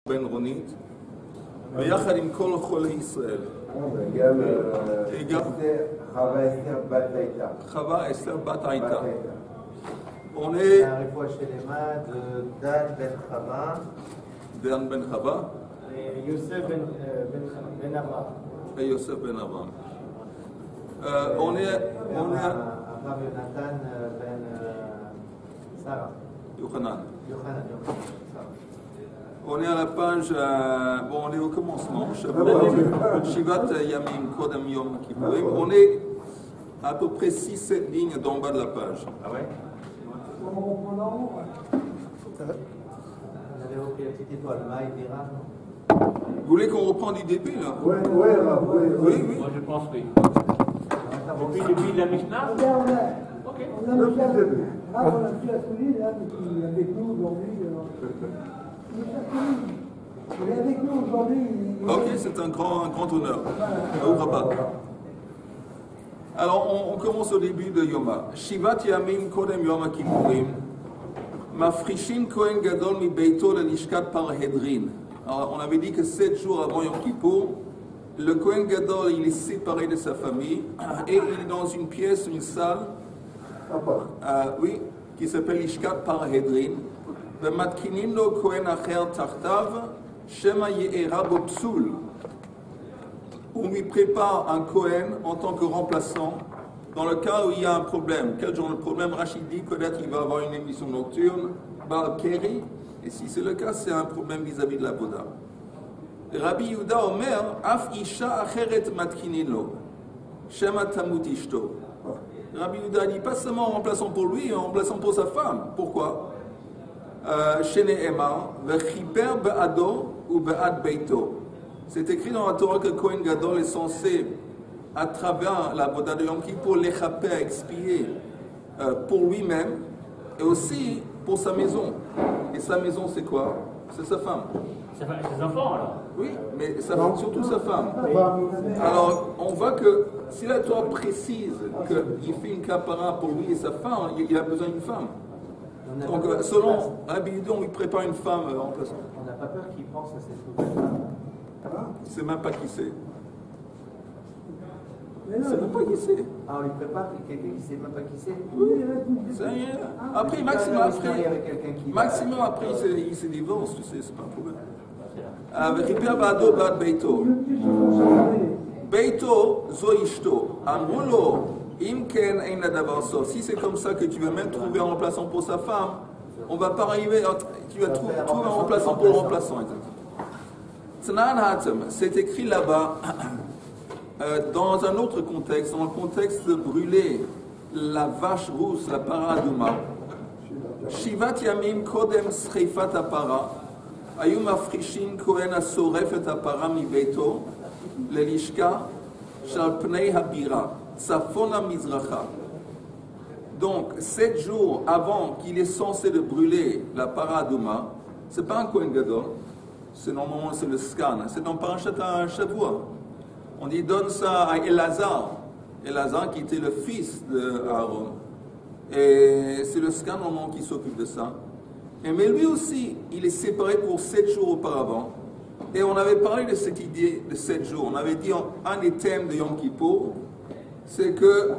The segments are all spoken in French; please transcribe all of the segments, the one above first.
בן רונית, ויחד עם כל חולי ישראל. גם חווה אסתר בת הייתה. חווה אסתר בת הייתה. On est הרפואה שלמה דן בן חווה. דן בן חווה. יוסף בן אברהם. ויוסף בן אברהם. On est הרב יונתן בן שרה. יוחנן. יוחנן. On est à la page, bon, on est au commencement, Shivat Yamim Kodem Yom Kippourim. On est à peu près 6-7 lignes d'en bas de la page. Ah ouais? Vous voulez qu'on reprenne du début là? Oui. Moi je pense oui. Depuis la Mishnah? Ok. On a le début. Là, on a pu Assouli, là, il est avec nous aujourd'hui. Il est avec nous aujourd'hui. Ok, c'est un grand honneur. Au rabat. Alors, on commence au début de Yoma. Shivat Yamim Kodem Yom Kippourim. Mafrishin Kohen Gadol mi Beito le Lishkat Parahedrin. Alors, on avait dit que 7 jours avant Yom Kippour, le Kohen Gadol, il est séparé de sa famille et il est dans une pièce, une salle, oui, qui s'appelle Lishkat Parahedrin. V'matkinim lo Kohen Acher Tartav, Shema Ye'era Bo Psul. On lui prépare un Kohen en tant que remplaçant dans le cas où il y a un problème. Quel genre de problème? Rachid dit peut-être qu'il va avoir une émission nocturne, Baal Keri, et si c'est le cas, c'est un problème vis-à-vis de la Boda. Rabbi Yehuda Omer, Af Isha Acheret Matkinilo, Shema Tamut Ishto. Rabbi Yehuda dit pas seulement en remplaçant pour lui, en remplaçant pour sa femme. Pourquoi? Shene Emar, Vechiper Be'ado ou Be'ad Beito. C'est écrit dans la Torah que Kohen Gadol est censé, à travers la Boda de Yom Kippur, l'échapper, expier pour lui-même et aussi pour sa maison. Et sa maison, c'est quoi? C'est sa femme. Ses enfants alors? Oui, mais surtout sa femme. Alors, on voit que si la Torah précise qu'il fait une kapara pour lui et sa femme, il a besoin d'une femme. Donc, selon Rabbi Yehuda, on lui prépare une femme en place. On n'a pas peur qu'il pense à cette nouvelle femme. Il ne sait même pas qui c'est. Mais Il ne sait même pas qui c'est. Ah, on lui prépare quelqu'un qui ne sait même pas qui c'est. Après, maximum après, il se divorce, tu sais, c'est pas un problème. V'chiper ba'ado ba'ad beito. Beito zo ishto. Amru lo, im ken ein ladavar sof. Si c'est comme ça que tu veux même trouver un remplaçant pour sa femme, on va pas arriver, tu vas trouver un remplaçant pour le remplaçant. C'est écrit là-bas, dans un autre contexte, dans le contexte de brûler la vache rousse, la paradouma. Shivat Yamim Kodem Sreifat Apara, Ayum Afrishin Kohen Asoref et Apara mi Beito, Lelishka, Shal Pnei Habira, Safona Mizracha. Donc, 7 jours avant qu'il est censé de brûler la paradouma, c'est pas un Kohen Gadol. C'est normalement c'est le scan, c'est dans Parashat Shavua. On dit donne ça à Elazar, Elazar qui était le fils d'Aaron. Et c'est le scan normalement qui s'occupe de ça. Mais lui aussi, il est séparé pour 7 jours auparavant. Et on avait parlé de cette idée de 7 jours. On avait dit un des thèmes de Yom Kippur, c'est que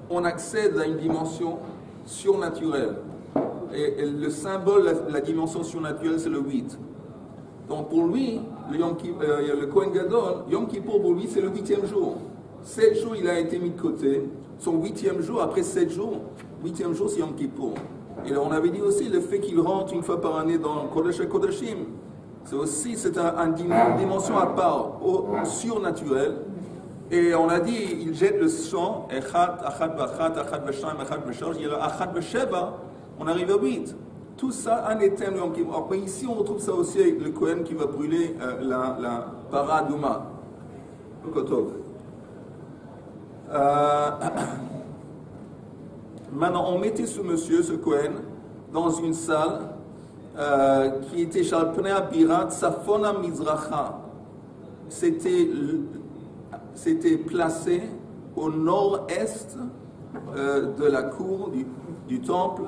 on accède à une dimension surnaturelle. Et le symbole, la dimension surnaturelle, c'est le 8. Donc pour lui, le Kohen Gadol, Yom Kippur pour lui c'est le 8e jour. 7 jours il a été mis de côté. Son 8e jour, après 7 jours, 8e jour c'est Yom Kippur. Et là, on avait dit aussi le fait qu'il rentre une fois par année dans Kodesh HaKodashim. C'est aussi une dimension à part, surnaturelle. Et on a dit, il jette le chant, Echad, Achad V'Achad, Achad V'Shaim, Achad V'Shosh, il y a Achad V'Sheva, on arrive à 8. Tout ça, un des thèmes de Yom Kippur. Après, ici, on retrouve ça aussi avec le Kohen qui va brûler la paradouma, le Kotov. Maintenant, on mettait ce monsieur, ce Kohen, dans une salle qui était Shalpnei Abirat Safona Mizracha. C'était placé au nord-est de la cour du temple.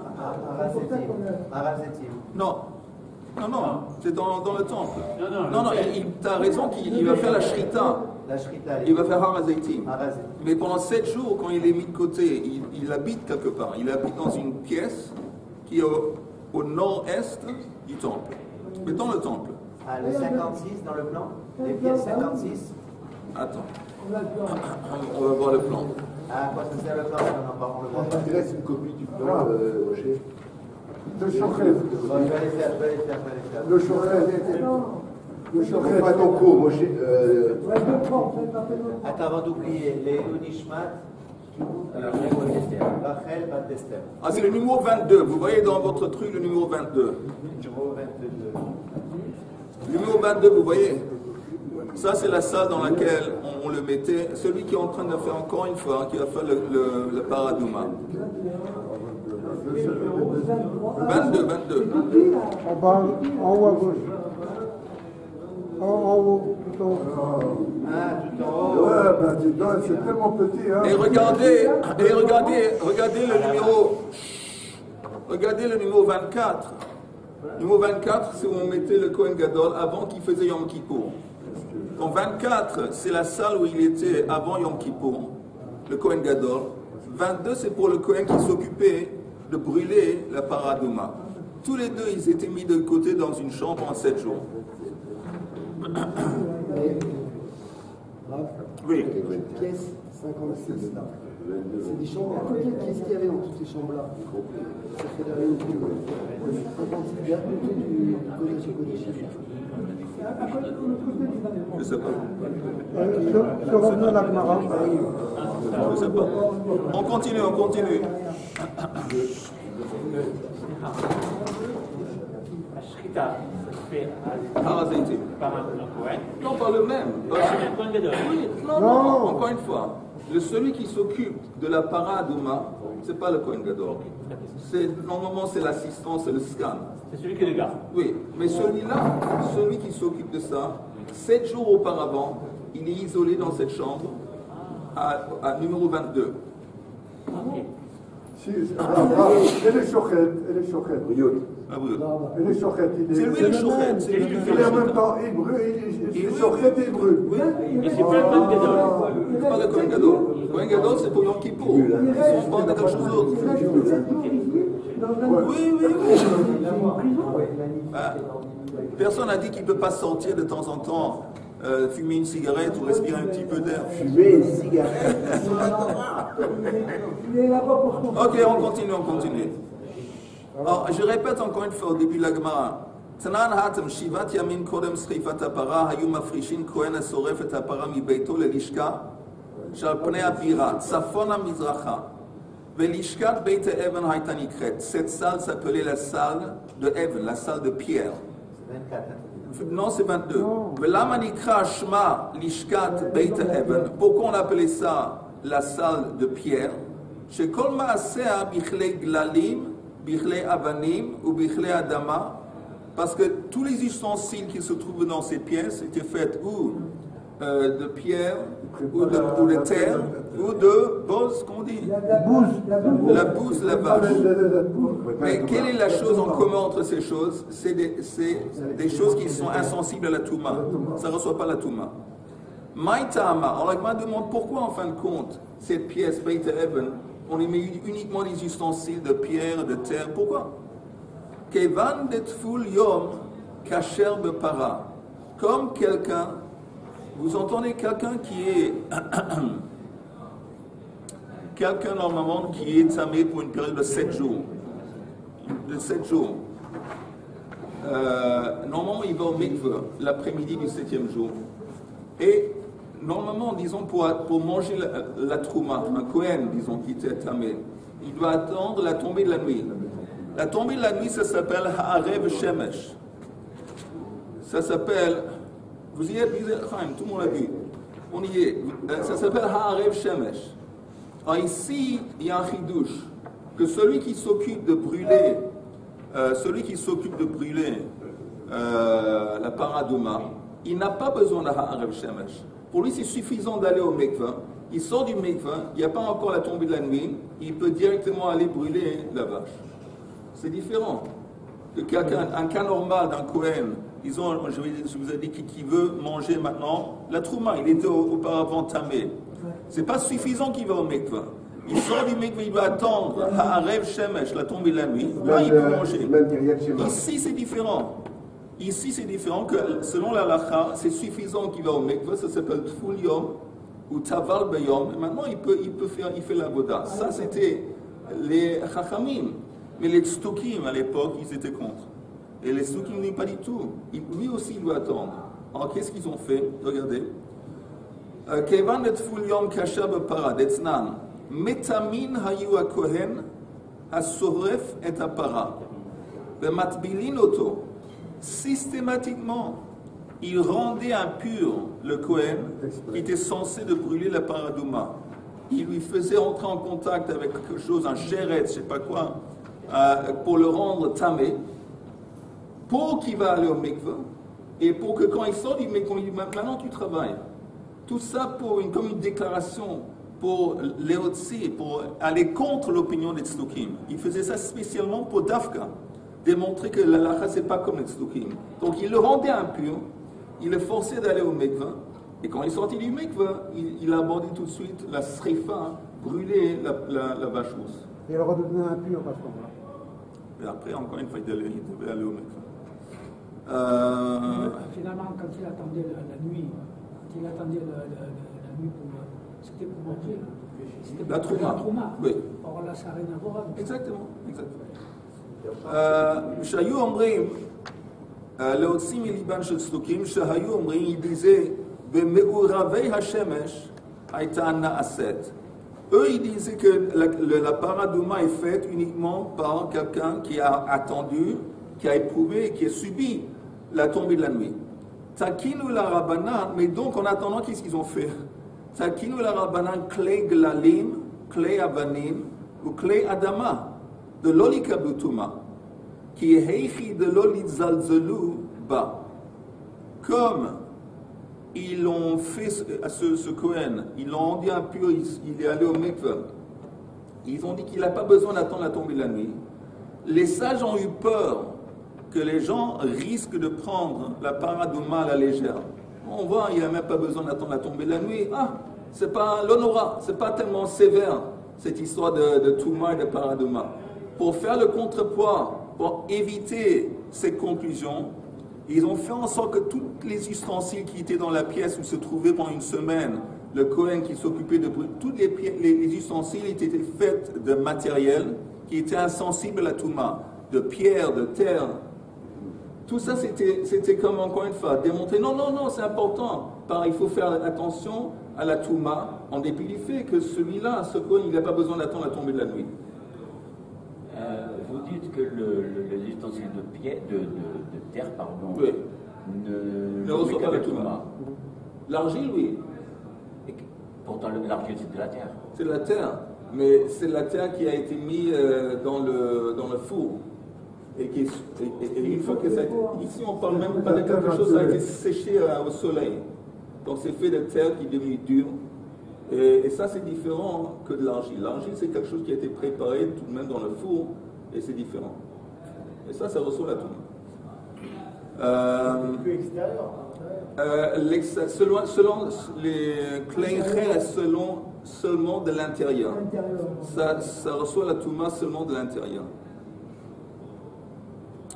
Arazetim. Non, Non, c'est dans le temple. Non, Tu as raison qu'il va faire la shrita. La shrita, Il va faire Harazaitim. Harazaitim. Mais pendant 7 jours, quand il est mis de côté, il habite quelque part. Il habite dans une pièce qui est au nord-est du temple. Mais dans le temple. Ah, le 56 dans le plan. Les pièces 56. Attends, On a le plan. on va voir le plan. Ah, quoi ça sert le plan? On le voit pas. Il reste une copie du plan, Roger. Le chochet. Bon, je vais les faire. Le chochet. Le Je chochet. pas ton cours, moi j'ai. Ouais, je prends, faites pas tellement. Attends, avant d'oublier, les Unishmat, Rachel, Bat Esther. Ah, c'est le numéro 22. Vous voyez dans votre truc le numéro 22. Numéro 22. Le numéro 22, vous voyez? Ça, c'est la salle dans laquelle on le mettait. Celui qui est en train de le faire encore une fois, qui va faire le paradouma. 22. En bas, en haut à gauche. En haut, tout en haut. Ah, tout en haut. Ouais, ben dis donc, c'est tellement petit, hein. Et regardez le numéro 24. Le numéro 24, c'est où on mettait le Kohen Gadol avant qu'il faisait Yom Kippour. Donc 24, c'est la salle où il était avant Yom Kippour, le Kohen Gadol. 22, c'est pour le Kohen qui s'occupait de brûler la paradouma. Tous les deux, ils étaient mis de côté dans une chambre en 7 jours. Oui. Pièce 56 là. C'est des chambres. À côté, qu'est-ce qu'il y avait dans toutes ces chambres-là? Ça fait la réunion. 56 bien à côté du collège Kodeshim. Je sais pas. Je reviens à la Gemara. Je sais pas. On continue. La shrita, ça se fait Harazaitim. par un Kohen. Non, pas le même. Un Kohen Gadol. Oui, non, encore une fois. Celui qui s'occupe de la paradouma, c'est pas le Kohen Gadol. Normalement, c'est l'assistant, c'est le scan. C'est celui qui le garde. Oui, mais celui-là, celui qui s'occupe de ça, 7 jours auparavant, il est isolé dans cette chambre à numéro 22. Ok. Si, et les chochettes. Ah oui. Et les chochettes, C'est lui le chouchet, c'est lui qui fait Il le est en même chouchet. temps hébreu, les chochettes hébreux. Oui, Mais c'est pas le Kohen Gadol. c'est pas le Kohen Gadol. Le Kohen Gadol, c'est pour Yom Kippour. Ils sont pas de quelque chose d'autre. Oui. Ah, personne n'a dit qu'il ne peut pas sortir de temps en temps, fumer une cigarette ou respirer un petit peu d'air. Fumer une cigarette. Il est là-bas pour qu'on. Ok, on continue. Alors, je répète encore une fois au début de la Gemara. Tanan hatem shivat yamin kodem srifat hapara hayu mafrishin kohen asoref et hapara mibeito lelishka shal pnei habira tzafon hamizracha velishkat beit even hayta nikret. Cette salle s'appelait la salle de Even, la salle de Pierre. 24. Non, c'est 22. Velama nikra shma lishkat beit Even. Pourquoi on appelait ça la salle de Pierre? Shekol maasea bichlei glalim, bichlei avanim ou bichlei adama. Parce que tous les ustensiles qui se trouvent dans cette pièce étaient faits ou de pierre, ou de terre, ou de bosse, qu'on dit la bouse, la vache. Mais quelle est la chose en commun entre ces choses? C'est des choses qui sont insensibles à la Touma. Ça ne reçoit pas la Touma. Maïtama, alors la Gemara demande pourquoi en fin de compte, cette pièce, Beit Even, on y met uniquement des ustensiles de pierre, de terre. Pourquoi? Kevan detful yom kasher bepara. Comme quelqu'un, vous entendez quelqu'un qui est quelqu'un normalement qui est tamé pour une période de 7 jours. De 7 jours. Normalement, il va au mikveh l'après-midi du 7e jour. Et normalement, disons, pour manger la trouma, un Kohen, disons, qui était tamé, il doit attendre la tombée de la nuit. La tombée de la nuit, ça s'appelle Ha'arev Shemesh. Ça s'appelle, vous y êtes, tout le monde l'a vu. On y est. Ça s'appelle Ha'arev Shemesh. Alors ici, il y a un chidouche, que celui qui s'occupe de brûler, la paradouma, il n'a pas besoin de Ha'arev Shemesh. Pour lui, c'est suffisant d'aller au mikveh. Il sort du mikveh, il n'y a pas encore la tombée de la nuit, il peut directement aller brûler la vache. C'est différent. Un cas normal d'un Kohen, disons, je vous ai dit qui veut manger maintenant la trouma, il était auparavant tamé. C'est pas suffisant qu'il va au mikvah. Il sort du mikvah, il doit attendre Ha'arev Shemesh, la tombée de la nuit. Là, il peut manger. Ici, c'est différent. Ici, c'est différent que selon la lacha, c'est suffisant qu'il va au mikvah, ça s'appelle Tful Yom ou Taval Beyom. Et maintenant, il fait la voda. Ça, c'était les Chachamim. Mais les Tzdukim, à l'époque, ils étaient contre. Et les Tzdukim, pas du tout. Lui aussi, il doit attendre. Alors, qu'est-ce qu'ils ont fait? Regardez. Kevan et Tful Yom Kasha B'Para, Detznan. Metamin Hayu HaKohen, HaSoref et HaPara. Ve'matbilin Oto. Systématiquement, il rendait impur le Kohen qui était censé de brûler la paradouma. Il lui faisait entrer en contact avec quelque chose, un géret, je ne sais pas quoi, pour le rendre tamé, pour qu'il va aller au mikvah, et pour que quand il sort du mikvah, on lui dit maintenant tu travailles. Tout ça comme une déclaration pour l'éotzi, pour aller contre l'opinion des tzdukim. Il faisait ça spécialement pour Dafka, démontrer que la lacha c'est pas comme les tzdukim. Donc il le rendait impur, il le forçait d'aller au mikvah, et quand il est sorti du mikvah, il a abordé tout de suite la srifa, brûler la vache rousse. Et il redevient impur à ce moment-là. Et après, encore une fois, il devait aller au mikvah. Finalement, quand il attendait la nuit, la nuit c'était pour manger. C'était La trouma. Oui. Or là, ça n'a rien à voir. Exactement. Shayu Omrim, להוציא מליבן של צדוקים, שהיו אומרים, il disait, במעורבי השמש הייתה נעשית. Eux, ils disaient que la paradouma est faite uniquement par quelqu'un qui a attendu, qui a éprouvé, qui a subi la tombée de la nuit. Takinu la Rabbanan, mais donc en attendant, qu'est-ce qu'ils ont fait? Takinu la Rabbanan, klei glalim, klei avanim, ou klei adama, de l'olikabutuma, qui est heichi de l'olitzalzelu ba. Comme ils ont fait ce Kohen, ils l'ont rendu impur, il est allé au mikvah. Ils ont dit qu'il n'a pas besoin d'attendre la tombée de la nuit. Les sages ont eu peur que les gens risquent de prendre la paradouma à la légère. On voit, il n'a même pas besoin d'attendre la tombée de la nuit. C'est pas l'honora, c'est pas tellement sévère cette histoire de touma et de paradouma. Pour faire le contrepoids, pour éviter ces conclusions, ils ont fait en sorte que tous les ustensiles qui étaient dans la pièce où se trouvait pendant une semaine le Kohen qui s'occupait de brûler, tous les ustensiles étaient faits de matériel qui était insensible à la touma, de pierre, de terre. Tout ça, c'était comme, encore une fois, démontrer, non, c'est important. Il faut faire attention à la touma, en dépit du fait que celui-là, ce Kohen, il n'a pas besoin d'attendre la tombée de la nuit. Vous dites que les ustensiles de terre, oui, ne reçoivent pas la touma. L'argile, oui. Pourtant, l'argile, c'est de la terre. C'est de la terre, mais c'est de la terre qui a été mise dans le four. Et une fois que ça a été... Ici, on ne parle même pas de quelque chose qui a été séché au soleil. Donc, c'est fait de terre qui est devenue dure. Et ça, c'est différent que de l'argile. L'argile, c'est quelque chose qui a été préparé tout de même dans le four, et c'est différent. Et ça reçoit la touma. Plus extérieur. Selon les clés, seulement de l'intérieur. Ça reçoit la touma seulement de l'intérieur.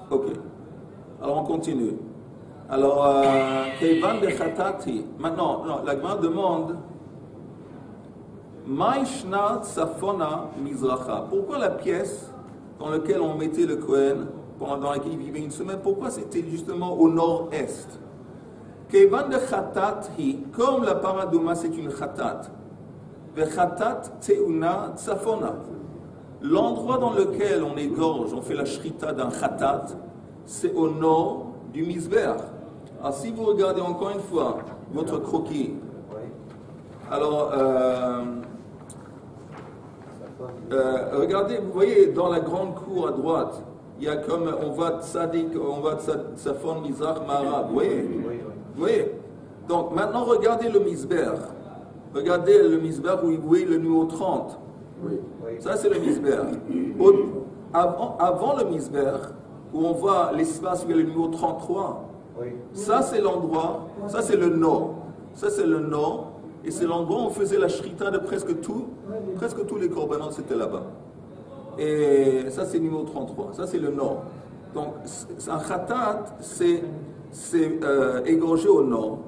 Ok. Alors on continue. Alors, Kevan de Khatati. Maintenant, la Gemara demande Maïshna Tsafona Mizracha. Pourquoi la pièce dans laquelle on mettait le Kohen, dans laquelle il vivait une semaine, pourquoi c'était justement au nord-est? Kevan de Khatat hi, comme la paradouma c'est une Khatat. Ve Khatat Teuna Tsafona. L'endroit dans lequel on égorge, on fait la shrita d'un Khatat, c'est au nord du Misber. Alors si vous regardez encore une fois votre croquis, alors regardez, vous voyez dans la grande cour à droite, il y a comme on voit Tzadik, on voit Tsafon, Mizrach, Ma'arab. Vous voyez? Donc maintenant regardez le Misber. Regardez le Misber où vous voyez le numéro 30. Ça c'est le Misber. Avant le Misber, où on voit l'espace où il y a le numéro 33, Oui. ça c'est l'endroit, ça c'est le nord. Ça c'est le nord, et c'est l'endroit où on faisait la shrita de presque tous les corbanotes, c'était là-bas. Et ça c'est numéro 33, ça c'est le nord. Donc un khatat, c'est égorgé au nord.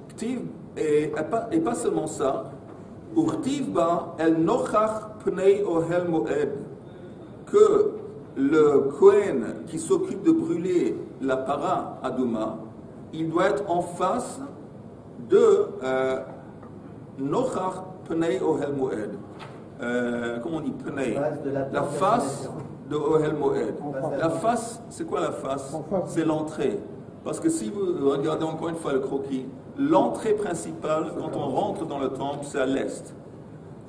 Ktiv, et pas seulement ça, Urtiv ba el nochach pnei ohel moed, que le Kohen qui s'occupe de brûler la para Adouma, il doit être en face de nochach pnei ohel moed. Comment on dit pnei? La face de ohel moed. La face, c'est quoi la face? C'est l'entrée. Parce que si vous regardez encore une fois le croquis, l'entrée principale, quand on rentre dans le temple, c'est à l'est.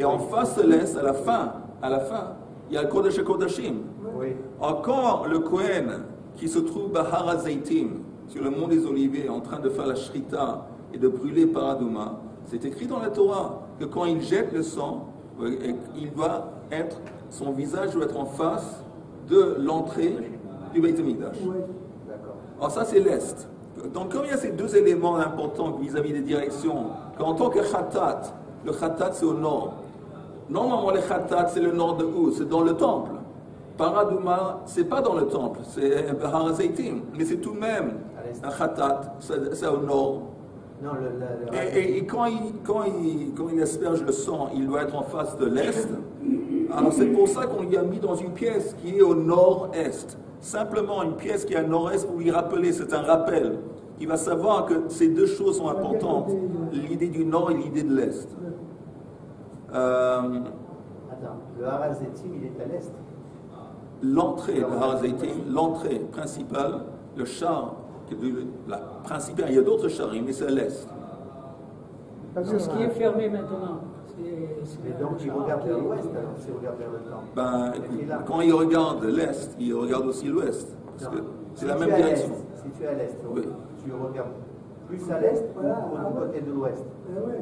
Et en face de l'est, à la fin, il y a le Kodesh Kodashim. Oui. Encore le Kohen qui se trouve à Har HaZeitim, sur le mont des Oliviers, en train de faire la shrita et de brûler Paradouma, c'est écrit dans la Torah que quand il jette le sang, son visage doit être en face de l'entrée du Beit HaMikdash. Alors ça c'est l'est. Donc comme il y a ces deux éléments importants vis-à-vis des directions, qu'en tant que khatat, le khatat c'est au nord. Normalement le khatat c'est le nord de où? C'est dans le temple. Paradouma c'est pas dans le temple, c'est Har HaZeitim, mais c'est tout de même un khatat, c'est au nord. Non, Et quand il asperge le sang, il doit être en face de l'est. Alors c'est pour ça qu'on lui a mis dans une pièce qui est au nord-est. Simplement une pièce qui est à nord-est pour lui rappeler, c'est un rappel. Il va savoir que ces deux choses sont importantes, l'idée du nord et l'idée de l'est. Attends, le Har HaZeitim, il est à l'est. L'entrée de Har HaZeitim, l'entrée principale, le char, la principale, il y a d'autres charim, mais c'est à l'est. C'est ce qui est fermé maintenant. Mais donc il regarde vers l'ouest, alors s'il regarde vers le temple. Ben, écoute, quand il regarde l'est, il regarde aussi l'ouest. Parce que c'est la même direction. Si tu es à l'est, Oui. tu regardes plus à l'est ou du côté de l'ouest.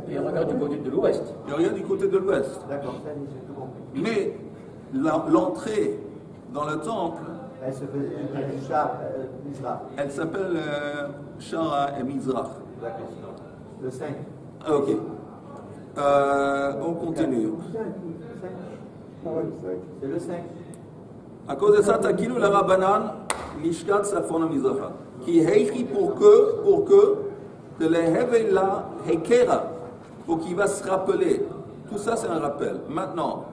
Et on regarde du côté de l'ouest. Il regarde du côté de l'ouest. D'accord, ça j'ai tout compris. Mais l'entrée dans le temple, Elle se fait du char Mizrach. elle s'appelle Shara et Mizrach. D'accord. Le 5. Ah, ok. On continue. C'est le 5. À cause de ça, Takilu la Rabbanan, Lishkat Safon Mizracha. Qui est écrit pour que de l'Ehevela Hekera, pour qu'il va se rappeler. Tout ça, c'est un rappel. Maintenant,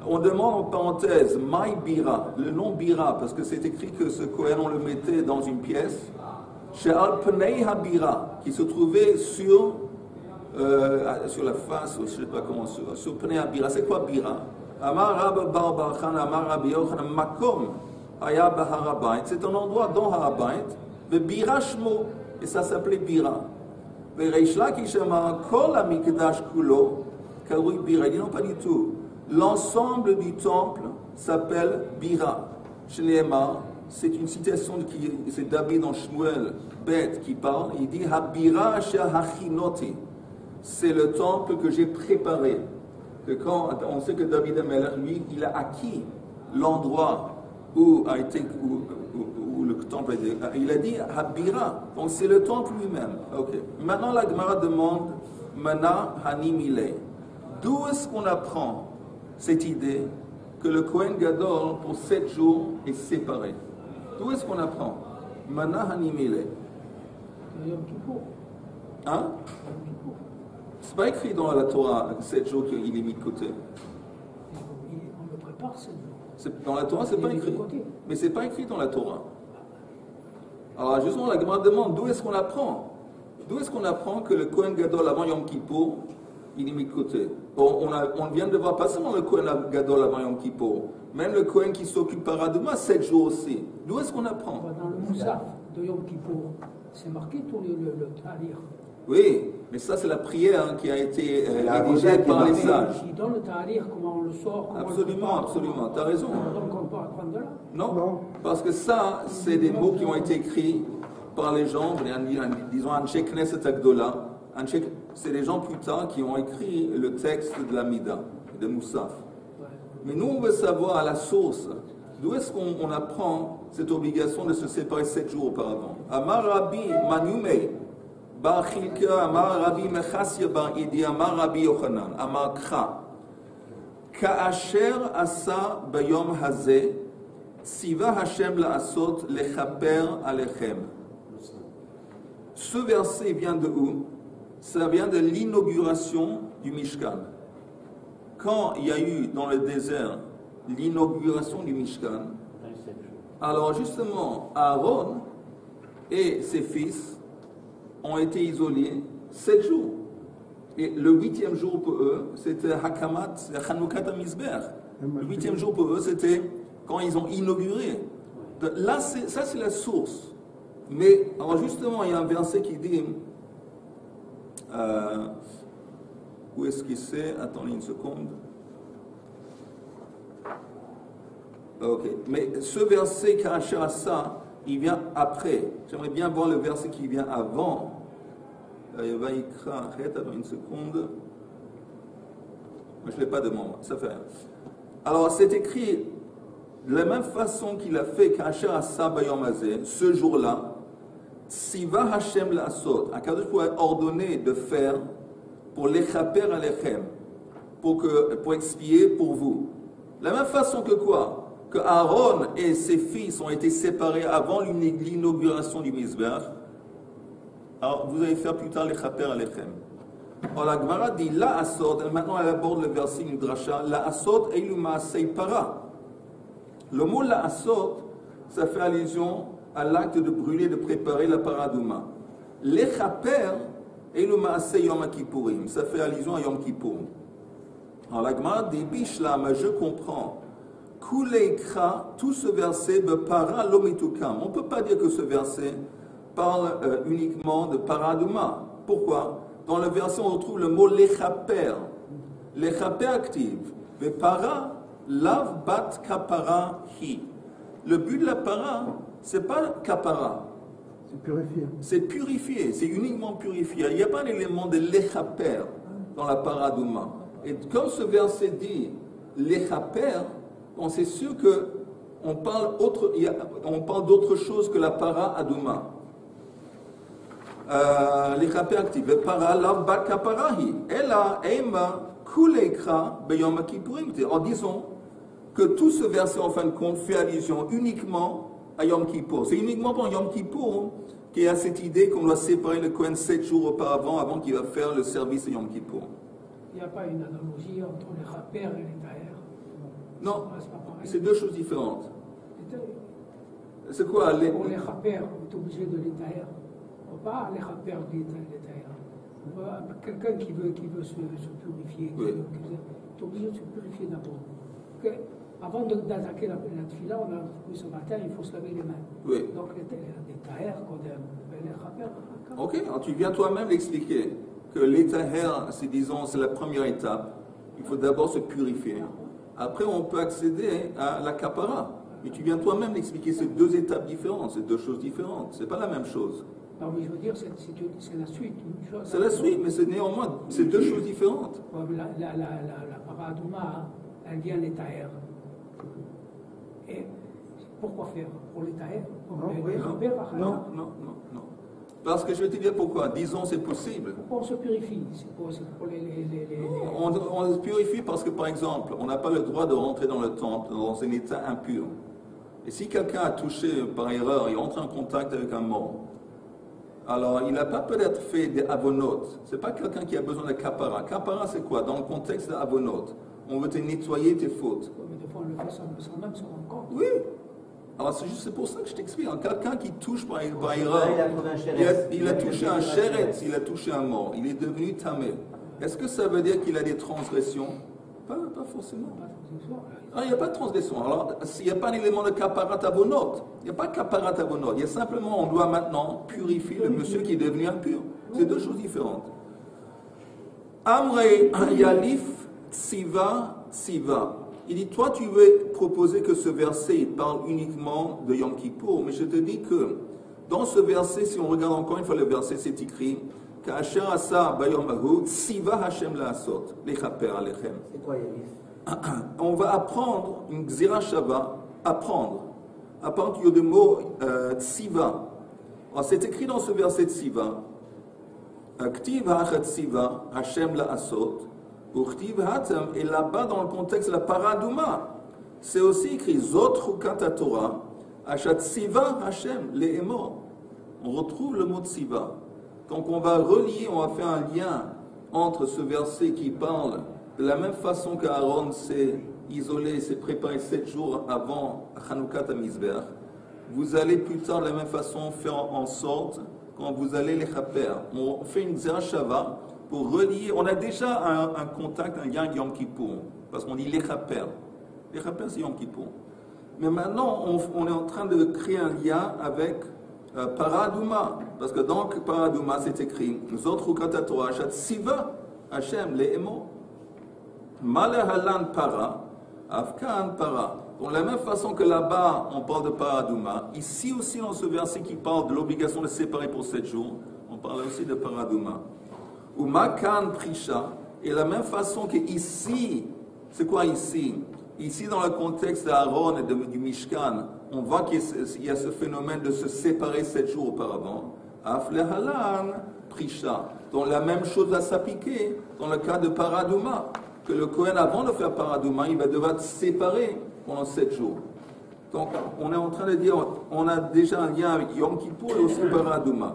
on demande en parenthèse, Maï Bira, le nom Bira, parce que c'est écrit que ce Kohen, on le mettait dans une pièce, chez Al-Pnei HaBira, qui se trouvait sur la face, je ne sais pas comment, sur Pnei HaBira. C'est quoi Bira? Amar Rabba Bar Bar Chan, Amar Rabbi Yochanan, Makom, Haya Bahar HaBayit. C'est un endroit dans Har HaBayit, de Bira Shmo, et ça s'appelait Bira. Et Reish Lakish Amar Kol HaMikdash Kulo, Karui Bira. Il dit non, pas du tout. L'ensemble du temple s'appelle Bira. Shneemar, c'est une citation c'est David dans Shmuel, Beth qui parle. Il dit Habira asher hachinoti. C'est le temple que j'ai préparé. Que quand on sait que David Amelech, lui, il a acquis l'endroit où le temple a été. Il a dit Habira. Donc c'est le temple lui-même. Ok. Maintenant la Gemara demande Mana Hanimile. D'où est-ce qu'on apprend cette idée que le Kohen Gadol pour 7 jours est séparé? D'où est-ce qu'on apprend? Mana Hanimile. Yom Kippour. Hein? C'est pas écrit dans la Torah 7 jours qu'il est mis de côté. On le prépare 7 jours. Dans la Torah, c'est Il est pas mis de écrit. côté. Mais c'est pas écrit dans la Torah. Alors justement, la Gemara demande d'où est-ce qu'on apprend? D'où est-ce qu'on apprend que le Kohen Gadol avant Yom Kippour, il est mis de côté? Bon, on vient de voir pas seulement le Kohen Gadol avant Yom Kippour, même le Kohen qui s'occupe par Adouma 7 jours aussi. D'où est-ce qu'on apprend? Dans le Moussaf de Yom Kippour, c'est marqué tout le Tahir. Oui, mais ça c'est la prière qui a été rédigée par les sages. Dans le Tahir, comment on le sort, comment Absolument, absolument, tu as raison. Donc on peut apprendre de là. Non, parce que ça, c'est des mots qui ont été écrits par les gens, disons Anshe Knesset Agdola. C'est les gens plus tard qui ont écrit le texte de la Mida, de Moussaf. Mais nous, on veut savoir à la source D'où est-ce qu'on apprend cette obligation de se séparer 7 jours auparavant? Amar Rabbi Manumei, Bar Chilka, Amar Rabbi Mechasya Bar Idi, Amar Rabbi Yochanan, Amar Kra. Ka'asher asa bayom hazeh, Tziva Hashem la'asot lechaper alechem. Ce verset vient de où? Ça vient de l'inauguration du Mishkan. Quand il y a eu dans le désert l'inauguration du Mishkan, alors justement Aaron et ses fils ont été isolés 7 jours. Et le 8e jour pour eux, c'était Hakamat, Chanoukat HaMizbeach. Le 8e jour pour eux, c'était quand ils ont inauguré. Là, ça c'est la source. Mais alors justement, il y a un verset qui dit, où est-ce qu'il c'est? Attendez une seconde. Ok, mais ce verset Ka'asher asa, il vient après. J'aimerais bien voir le verset qui vient avant. Vaïkra, attends une seconde. Moi, je ne l'ai pas devant moi, ça fait rien. Alors, c'est écrit de la même façon qu'il a fait Ka'asher asa bayom hazeh, ce jour-là, Tziva Hashem la'asot, Akadosh Baruch Hu a ordonné de faire pour l'échaper alechem, pour expier pour vous. De la même façon que quoi? Que Aaron et ses fils ont été séparés avant l'inauguration du Mizbeach. Alors, vous allez faire plus tard l'échaper alechem. Alors, la Gemara dit la asot, maintenant elle aborde le verset du drasha, la asot eilu ma'asei para. Le mot la asot, ça fait allusion à l'acte de brûler, de préparer la paradouma. L'échaper eilu ma'asei yom kippurim, ça fait allusion à Yom Kippour. Alors, la Gemara dit bishlam, je comprends. Kuleikra, tout ce verset, para lomitukam. On ne peut pas dire que ce verset parle uniquement de paradouma. Pourquoi? Dans le verset, on retrouve le mot lechaper. Lechaper active. Para, lav bat kapara hi. Le but de la para, c'est pas kapara. C'est purifié. C'est purifié, c'est uniquement purifié. Il n'y a pas d'élément de lechaper dans la paradouma. Et comme ce verset dit lechaper, on c'est sûr qu'on parle d'autre chose que la para adouma. Les rapés actifs. Para lav bat kaparahi. Ela ema kuleikra beyom kippourim. En disant que tout ce verset en fin de compte fait allusion uniquement à Yom Kippour. C'est uniquement dans Yom Kippour qu'il y a cette idée qu'on doit séparer le Kohen 7 jours auparavant avant qu'il va faire le service de Yom Kippour. Il n'y a pas une analogie entre les rapers et les taïrs? Non, c'est deux choses différentes. C'est quoi pour les rapers, on est obligé de les taïr. On ne peut pas les rapers les taïr. Quelqu'un qui veut se purifier, oui. est obligé de se purifier d'abord. Avant d'attaquer la tefila, on a vu ce matin, il faut se laver les mains. Oui. Donc les taïrs, les rapers. Ok, alors tu viens toi-même l'expliquer. Que les taïrs, c'est la première étape. Il faut d'abord se purifier. Après, on peut accéder à la kapara. Mais tu viens toi-même d'expliquer ces deux étapes différentes, ces deux choses différentes. C'est pas la même chose. Non, mais je veux dire, c'est la suite. C'est la suite, mais c'est néanmoins, c'est deux choses différentes. La paradouma, elle vient les taïrs. Et pourquoi faire? Pour les taïrs? Non. Parce que je vais te dire pourquoi. Disons, c'est possible. Pourquoi on se purifie? C'est pour On se purifie parce que, par exemple, on n'a pas le droit de rentrer dans le temple dans un état impur. Et si quelqu'un a touché par erreur, il entre en contact avec un mort, alors il n'a pas peut-être fait des avonotes. Ce n'est pas quelqu'un qui a besoin de kapara. Kapara, c'est quoi? Dans le contexte de avonotes, on veut te nettoyer tes fautes. Mais des fois, on le fait sans même se rendre compte. Oui. Alors c'est pour ça que je t'explique. Quelqu'un qui touche par erreur, il a touché un chéret, il a touché un mort, il est devenu tamé. Est-ce que ça veut dire qu'il a des transgressions? Pas forcément. Il n'y a pas de transgression. Alors, s'il n'y a pas d'élément de kaparat avonot, il n'y a pas de kaparat avonot. Il y a simplement, on doit maintenant purifier le monsieur qui est devenu impur. C'est deux choses différentes. Amrei yalif tsiva tsiva. Il dit, toi tu veux proposer que ce verset il parle uniquement de Yom Kippour, mais je te dis que dans ce verset, si on regarde encore une fois le verset, c'est écrit Ka'asher asa bayom ahu tsiva Hashem la'asot lechaper alechem. C'est quoi Yalif? On va apprendre une Gzira Shava apprendre. À partir du mot tsiva. C'est écrit dans ce verset tsiva. Ktiv ha'achat tsiva, Hashem la'asot, ou ktiv hatam, et là-bas dans le contexte la paraduma. C'est aussi écrit Zot chukat Torah, achat tsiva Hashem le'emor. On retrouve le mot tsiva. Donc on va relier, on va faire un lien entre ce verset qui parle de la même façon qu'Aaron s'est isolé, s'est préparé 7 jours avant Chanoukat HaMizbeach. Vous allez plus tard de la même façon faire en sorte, quand vous allez les chaper, on fait une Zera Shava pour relier. On a déjà un contact, un lien Yom Kippour, parce qu'on dit les chaper. Les chaper c'est Yom Kippour. Mais maintenant, on est en train de créer un lien avec Paraduma, parce que dans Paraduma c'est écrit Zot chukat Torah achat tsiva Hashem le'emo Malahalan para Afkan para. Donc de la même façon que là-bas on parle de Paraduma, ici aussi dans ce verset qui parle de l'obligation de se séparer pour 7 jours, on parle aussi de Paraduma. Ou Makan Prisha, et de la même façon que ici, c'est quoi ici? Ici dans le contexte d'Aaron et du Mishkan, on voit qu'il y a ce phénomène de se séparer 7 jours auparavant. Aflehalan Prisha. Donc la même chose va s'appliquer dans le cas de Paraduma, que le Kohen avant de faire Paraduma, il va devoir se séparer pendant 7 jours. Donc on est en train de dire, on a déjà un lien avec Yom Kippour et aussi Paraduma.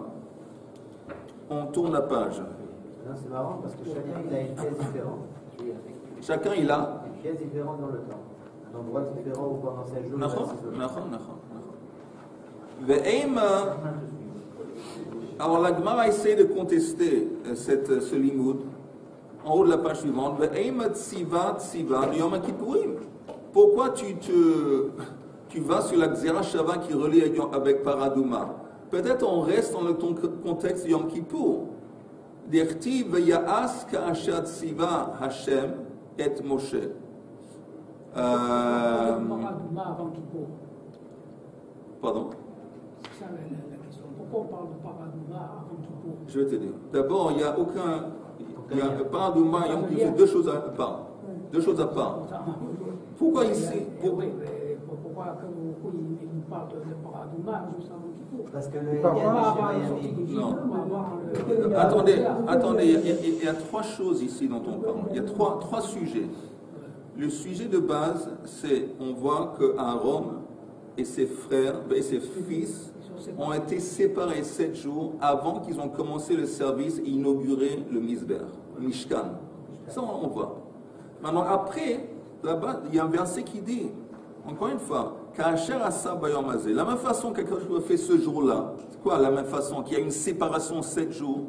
On tourne la page. C'est marrant parce que chacun il a une pièce différente. Chacun il a une pièce différente dans le temps. Un endroit différent où pendant 7 jours. Alors la Gemara essaie de contester ce limoud en haut de la page suivante. Pourquoi tu vas sur la Xera Shava qui relie avec Paraduma? Peut-être on reste dans le contexte Yom Kippour. Dirtiv Ya'as Ka'ashat Siva Hashem et Moshe. Paraduma avant Kippour. Pardon? C'est ça la question. Pourquoi on parle de Paraduma avant Kippour? Je vais te dire. D'abord, il n'y a aucun. Il y a Paraduma et Yom Kippour, c'est deux choses à part. Deux choses à part. Pourquoi ici? Pourquoi il nous parle de Paraduma juste avant Kippour? Parce que le non. Attendez, il y a 3 choses ici dont on parle. Il y a trois sujets. Le sujet de base, c'est, on voit que Aaron et ses frères et ses fils ont été séparés 7 jours avant qu'ils ont commencé le service et inauguré le Mishkan. Ça, on voit. Maintenant, après, là-bas, il y a un verset qui dit, encore une fois, la même façon que quelque chose fait ce jour-là, c'est quoi la même façon? Qu'il y a une séparation 7 jours.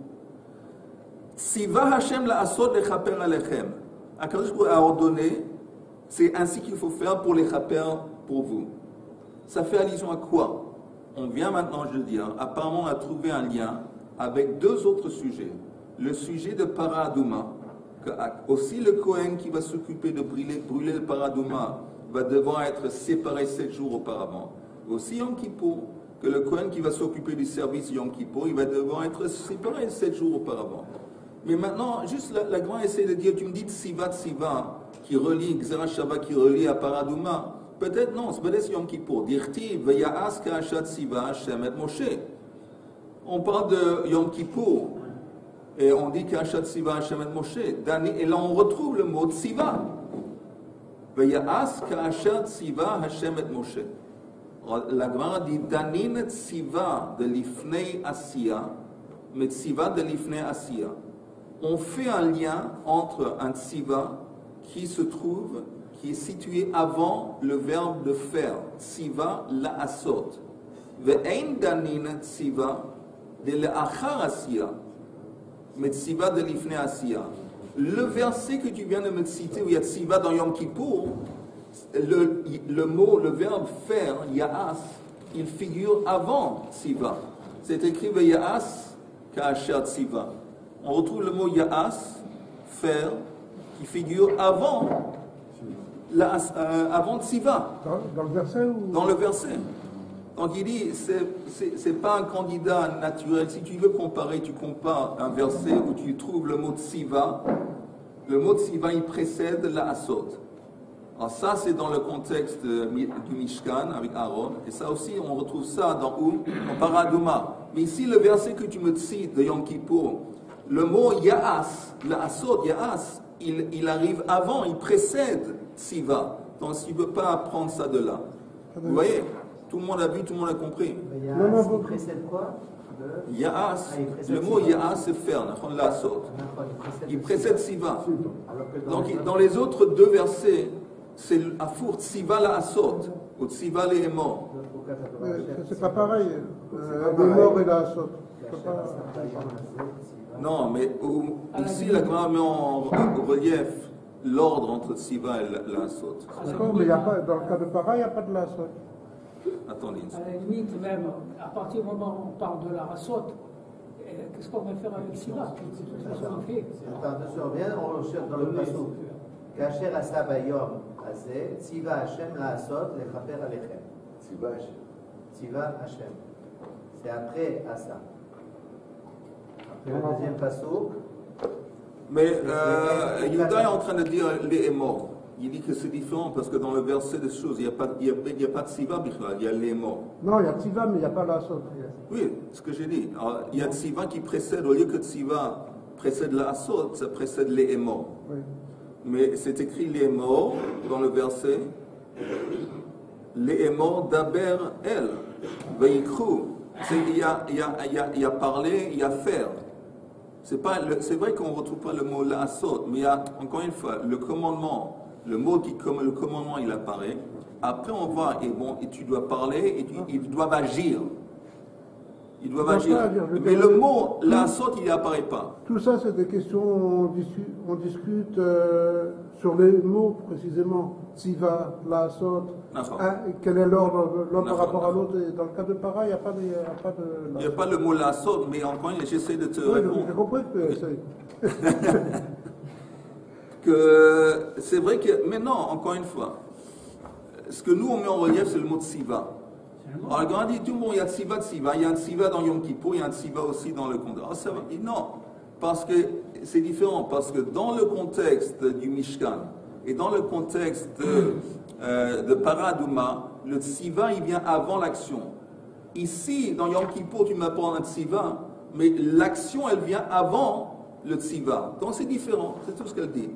Siva Hashem la asod lechaper alechem. Akadosh a ordonné, c'est ainsi qu'il faut faire pour les chaper pour vous. Ça fait allusion à quoi? On vient maintenant, je dis, apparemment on a trouvé un lien avec 2 autres sujets. Le sujet de Paraduma, que aussi le Kohen qui va s'occuper de brûler le Paraduma va devoir être séparé 7 jours auparavant. Aussi Yom Kippour, que le Kohen qui va s'occuper du service Yom Kippour, il va devoir être séparé 7 jours auparavant. Mais maintenant, juste la Gemara essaie de dire, tu me dis Tsiva, qui relie, Xera Shava qui relie à Paraduma. Peut-être non, c'est peut-être Yom Kippour. Dirtiv, Veya'as Ka'ashat Tsiva Hashem et Moshe. On parle de Yom Kippour, et on dit Ka'ashat Tsiva Hashem et Moshe. Et là on retrouve le mot Tsiva. Veya'as Ka'ashat Tsiva Hashem et Moshe. La Gemara dit Danin Tsiva de l'Ifnei Asiya, mais Tsiva de l'Ifnei Asiya. On fait un lien entre un Tsiva qui se trouve, qui est situé avant le verbe de faire, Tsiva la'asot. Ve'ein danin Tsiva de l'achar Asiya, mais Tsiva de l'ifnei Asiya. Le verset que tu viens de me citer, où il y a Tsiva dans Yom Kippour, le mot, le verbe faire, Ya'as, il figure avant Tsiva. C'est écrit Ve'ya'as ka'asher Tsiva. On retrouve le mot Ya'as, faire, qui figure avant Tsiva. Dans le verset ou... Dans le verset. Donc il dit, c'est pas un candidat naturel. Si tu veux comparer, tu compares un verset où tu trouves le mot Tsiva. Le mot Tsiva, il précède la Asot. Alors ça, c'est dans le contexte du Mishkan avec Aaron. Et ça aussi, on retrouve ça dans où? En Paraduma. Mais ici, le verset que tu me cites de Yom Kippour, le mot Ya'as, la Asod, Ya'as, il arrive avant, il précède Tsiva. Donc, il ne peut pas prendre ça de là. Vous voyez? Tout le monde a vu, tout le monde a compris. Mais Ya'as, il précède quoi? Ya'as, il précède le mot Tsiva. Ya'as, c'est faire, la Asod. Il précède Tsiva. Alors que Donc, dans les autres deux versets, c'est Afour Tsiva la Asod, ou Tsiva les morts. C'est pas pareil. Les morts et la saute. Non, mais ici, la Gemara met en relief l'ordre entre Tsiva et la Asod. D'accord, mais y a pas, dans le cas de pareil, il n'y a pas de la saute. Attendez une À seconde. la limite, même, à partir du moment où on parle de la rasote, qu'est-ce qu'on va faire avec Siva? De toute façon, on fait. Attends, on revient, on cherche dans le pasuk. Kacher asa bayom azeh, tziva Hashem la asot, lechaper alechem. Tziva Hashem. C'est après Asa. Après le deuxième pasuk. Mais Yuda est en train de dire les morts. Il dit que c'est différent parce que dans le verset des choses, il n'y a pas de Tsiva, il y a les morts. Non, il y a Tsiva, mais il n'y a pas la saute. Oui, ce que j'ai dit. Alors, il y a Tsiva qui précède, au lieu que Tsiva précède la Asot, ça précède les morts. Oui. Mais c'est écrit les morts dans le verset. Les morts d'Aber El, Veikru. Il y a parler, il y a faire. C'est vrai qu'on ne retrouve pas le mot la Asot, mais il y a, encore une fois, le commandement. Le mot le commandement, il apparaît. Après, on voit, et tu dois parler, et ils doivent agir. Ils doivent agir. Mais le mot, la saute, il n'apparaît pas. Tout ça, c'est des questions, on discute sur les mots précisément. Tsiva, la saute, quel est l'ordre par rapport à l'autre. Et dans le cas de pareil, il n'y a pas de. Il n'y a pas le mot la saute, mais encore une fois, j'essaie de te répondre. J'ai compris que c'est vrai que maintenant, encore une fois, ce que nous on met en relief, c'est le mot Tsiva. Alors, quand on dit tout le monde, il y a Tsiva, il y a un Tsiva dans Yom Kippour, il y a un Tsiva aussi dans le contexte. Alors, ça va, non, parce que c'est différent, parce que dans le contexte du Mishkan et dans le contexte de Paraduma, le Tsiva, il vient avant l'action. Ici, dans Yom Kippour, tu m'apprends un Tsiva, mais l'action, elle vient avant le Tsiva. Donc c'est différent, c'est tout ce qu'elle dit.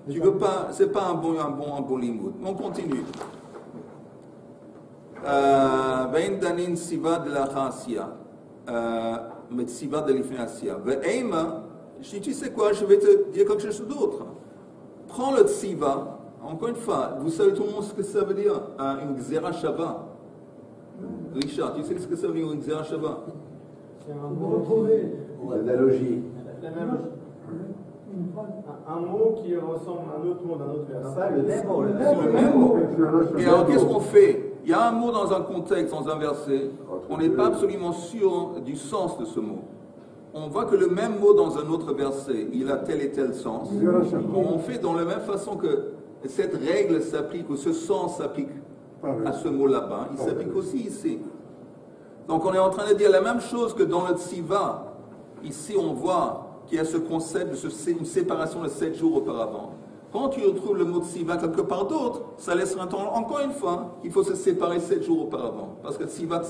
Tu veux pas, c'est pas un bon limoud. On continue. Vein danin Tsiva de la Chasia, mais Tsiva de l'Ifnasia. Ve'ema, je dis, tu sais quoi, je vais te dire quelque chose d'autre. Prends le Tsiva, encore une fois, vous savez tout le monde ce que ça veut dire, une Gzera Shava. Richard, tu sais ce que ça veut dire une Gzera Shava? C'est un mot. L'analogie. Un mot qui ressemble à un autre mot d'un autre verset. Le même mot. Le même mot. Et alors qu'est-ce qu'on fait? Il y a un mot dans un contexte, dans un verset, on n'est pas absolument sûr du sens de ce mot. On voit que le même mot dans un autre verset, il a tel et tel sens. On fait dans la même façon que cette règle s'applique, ou ce sens s'applique à ce mot là-bas, il s'applique aussi ici. Donc on est en train de dire la même chose que dans le Tsiva. Ici on voit qu'il y a ce concept de une séparation de 7 jours auparavant. Quand tu retrouves le mot Tsiva quelque part d'autre, ça laissera entendre encore une fois qu'il faut se séparer 7 jours auparavant. Parce que Tsiva.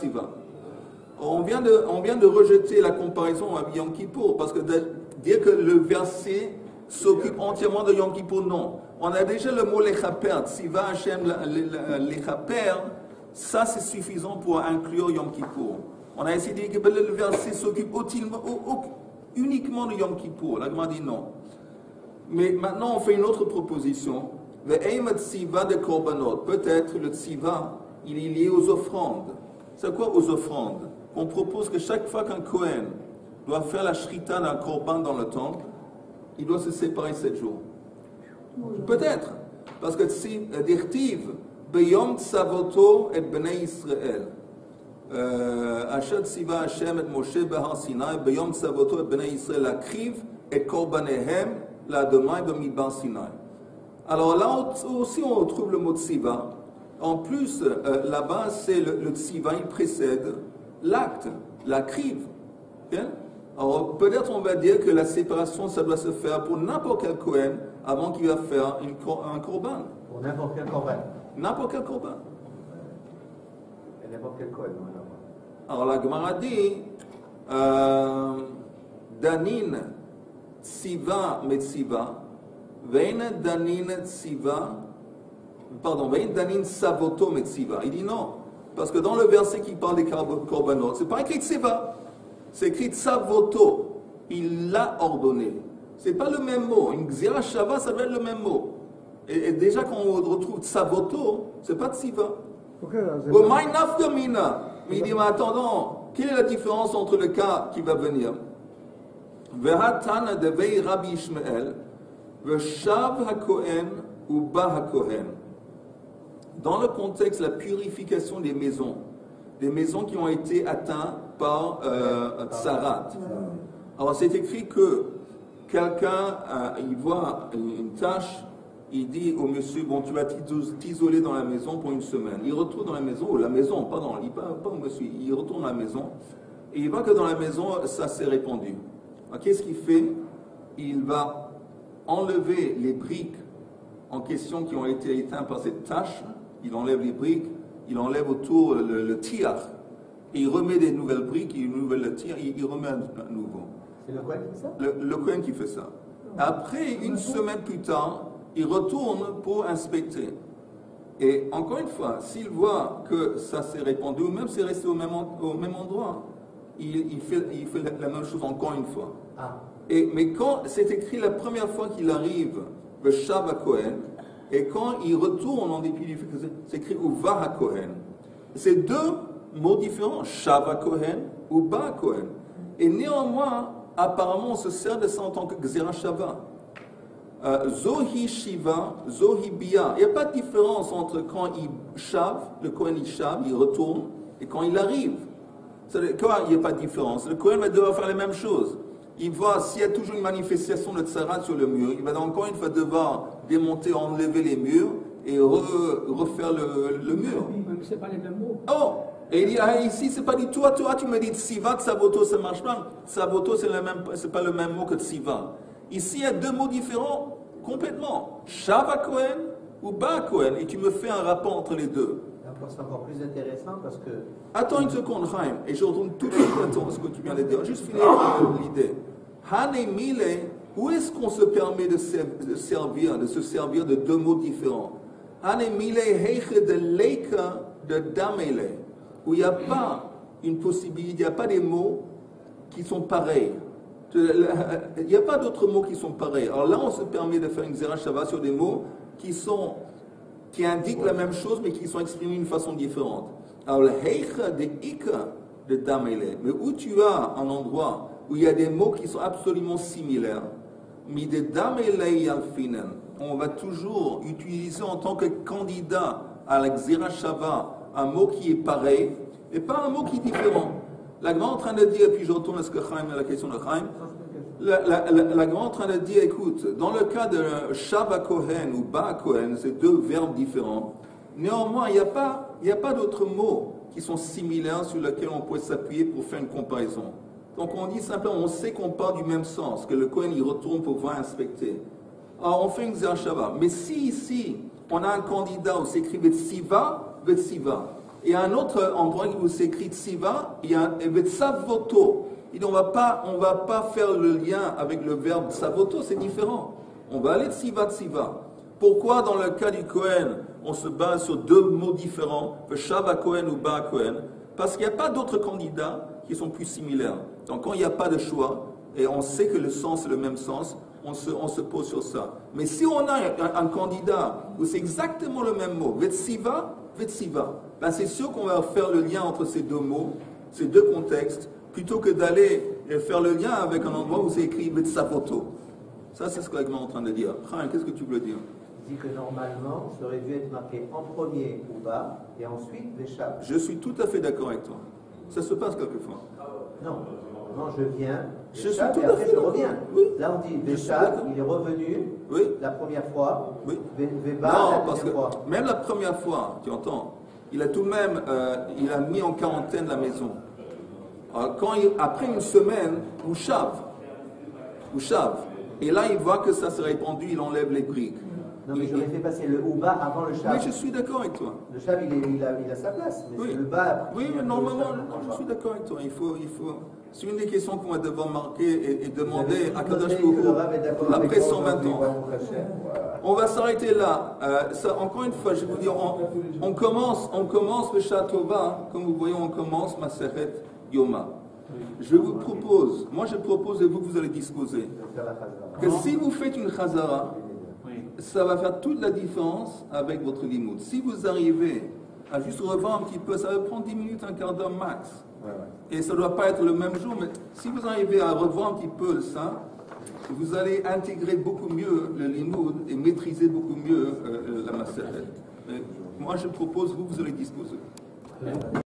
On vient de rejeter la comparaison à Yom Kippour, parce que dire que le verset s'occupe entièrement de Yom Kippour, non. On a déjà le mot Lechaper, Tsiva Hashem Lechaper, ça c'est suffisant pour inclure Yom Kippour. On a essayé de dire que le verset s'occupe uniquement de Yom Kippour. La Gemara dit non. Mais maintenant on fait une autre proposition. Tsiva de Korbanot. Peut-être le Tsiva, il est lié aux offrandes. C'est quoi aux offrandes? On propose que chaque fois qu'un Kohen doit faire la shrita d'un korban dans le temple, il doit se séparer 7 jours. Peut-être. Parce que si d'Irtiv, Beyom Tsavoto et Bnei Israël. Asher Tsiva Hashem et Moshe Behar Sinai, Beyom Tsavoto et Bnei Israël akriv et korbanehem la demain b'midbar Sinai. Alors là aussi on retrouve le mot Tsiva. En plus, là-bas, c'est le Tsiva, il précède l'acte, la crive. Okay? Alors peut-être on va dire que la séparation, ça doit se faire pour n'importe quel Kohen avant qu'il va faire un korban. Pour n'importe quel corban. N'importe quel corban. Et n'importe quel Kohen. Alors la Gemara dit Danin Tsiva Metsiva, Vein Danin Tsiva, pardon, Vein Danin Savoto Metsiva. Il dit non, parce que dans le verset qui parle des korbanot, c'est pas écrit Tsiva, c'est écrit Savoto. Il l'a ordonné. C'est pas le même mot. Une Xira Shava, ça doit être le même mot. Et déjà quand on retrouve Savoto, c'est pas Tsiva. Mais il dit, mais attendons, quelle est la différence entre le cas qui va venir? Dans le contexte de la purification des maisons qui ont été atteintes par Tsarat. Alors c'est écrit que quelqu'un, il voit une tâche, il dit au monsieur, bon, tu vas t'isoler dans la maison pour une semaine. Il retourne dans la maison, pardon, il pas au monsieur, il retourne dans la maison, et il voit que dans la maison, ça s'est répandu. Alors, qu'est-ce qu'il fait? Il va enlever les briques en question qui ont été éteintes par cette tâche, il enlève les briques, il enlève autour le tir, et il remet des nouvelles briques, il renouvelle le tir, il remet un nouveau. C'est le Kohen qui fait ça? Le Kohen qui fait ça. Après, une semaine plus tard, il retourne pour inspecter. Et encore une fois, s'il voit que ça s'est répandu, ou même c'est resté au même endroit, il fait la même chose encore une fois. Ah. Mais quand c'est écrit la première fois qu'il arrive, le Shav Kohen, et quand il retourne en dépit du fait que c'est écrit ou Va Kohen, c'est deux mots différents, Shav Kohen ou Ba Kohen. Et néanmoins, apparemment, on se sert de ça en tant que Gzera Shava. Zohi Shiva, Zohi Bia. Il n'y a pas de différence entre quand il shave, le Kohen il shave, il retourne, et quand il arrive. Quoi, il n'y a pas de différence. Le Kohen va devoir faire les mêmes choses. Il voit s'il y a toujours une manifestation de tsarat sur le mur, il va encore une fois devoir démonter, enlever les murs et refaire le mur. Même c'est pas les mêmes mots. Oh! Et il dit, ici, c'est pas dit, toi, tu me dis Tsiva, Tsavoto, ça marche pas. Tsavoto, c'est pas le même mot que Tsiva. Ici, il y a deux mots différents, complètement. Shava Kohen ou Ba Kohen. Et tu me fais un rapport entre les deux. C'est encore plus intéressant parce que... Attends une seconde, Chaim, et je retourne tout de suite à ce que tu viens de dire. Juste finir l'idée. Hane Mile, où est-ce qu'on se permet de se servir de deux mots différents? Hane Mile, Heiche de Leika de Damele, où il n'y a pas une possibilité, il n'y a pas des mots qui sont pareils. Il n'y a pas d'autres mots qui sont pareils. Alors là, on se permet de faire une Xera Shava sur des mots qui indiquent la même chose, mais qui sont exprimés d'une façon différente. Alors, le Heicha de Ika de Damele, mais où tu as un endroit où il y a des mots qui sont absolument similaires, mais de Damele Yalfinen, on va toujours utiliser en tant que candidat à la Xera Shava un mot qui est pareil et pas un mot qui est différent. La Gemara est en train de dire, et puis je retourne à la question de Chaim, la Gemara est en train de dire, écoute, dans le cas de Shava Kohen ou Ba Kohen, c'est deux verbes différents. Néanmoins, il n'y a pas d'autres mots qui sont similaires sur lesquels on peut s'appuyer pour faire une comparaison. Donc on dit simplement, on sait qu'on parle du même sens, que le Kohen il retourne pour pouvoir inspecter. Alors on fait une Xera Shava. Mais si ici, on a un candidat où c'est écrit Vetsiva, Vetsiva, et à un autre endroit où c'est écrit Tsiva, il y a Vetsavoto. Et on va pas faire le lien avec le verbe Tsavoto, c'est différent. On va aller Tsiva, Tsiva. Pourquoi dans le cas du Kohen, on se base sur deux mots différents, Shava Kohen ou Ba Kohen? Parce qu'il n'y a pas d'autres candidats qui sont plus similaires. Donc quand il n'y a pas de choix, et on sait que le sens est le même sens, on se pose sur ça. Mais si on a un candidat où c'est exactement le même mot, Vetsiva, Vetsiva, ben c'est sûr qu'on va faire le lien entre ces deux mots, ces deux contextes, plutôt que d'aller faire le lien avec un endroit où c'est écrit Vetsavoto. Ça, c'est ce que la Gemara est en train de dire. Qu'est-ce que tu veux dire? Il dit que normalement, ça aurait dû être marqué en premier ou bas, et ensuite Veshav. Je suis tout à fait d'accord avec toi. Ça se passe quelquefois. Non, je viens, je Veshav, suis tout et à après fait je reviens. Oui. Là, on dit Veshav, il est revenu la première fois, Veba la deuxième fois. Même la première fois, tu entends, il a tout de même il a mis en quarantaine la maison. Alors, après une semaine, ou chave. Et là, il voit que ça s'est répandu, il enlève les briques. Non, mais j'aurais fait passer le Uba avant le Shav. Oui, je suis d'accord avec toi. Le Shav, il a sa place, mais Oui. c'est le Bas. Oui, mais normalement, je suis d'accord avec toi. C'est une des questions qu'on va devoir marquer et demander à Kadosh Baruch Hu après 120 ans. On va s'arrêter là. Encore une fois, je vais vous dire, on commence le Shatova, comme vous voyez, on commence Maseret Yoma. Je propose et vous allez disposer, que si vous faites une Chazara, ça va faire toute la différence avec votre limoud. Si vous arrivez à juste revoir un petit peu, ça va prendre 10 minutes, un quart d'heure max. Et ça ne doit pas être le même jour, mais si vous arrivez à revoir un petit peu ça, vous allez intégrer beaucoup mieux le limoud et maîtriser beaucoup mieux la maseret. Moi, je propose, vous allez disposer.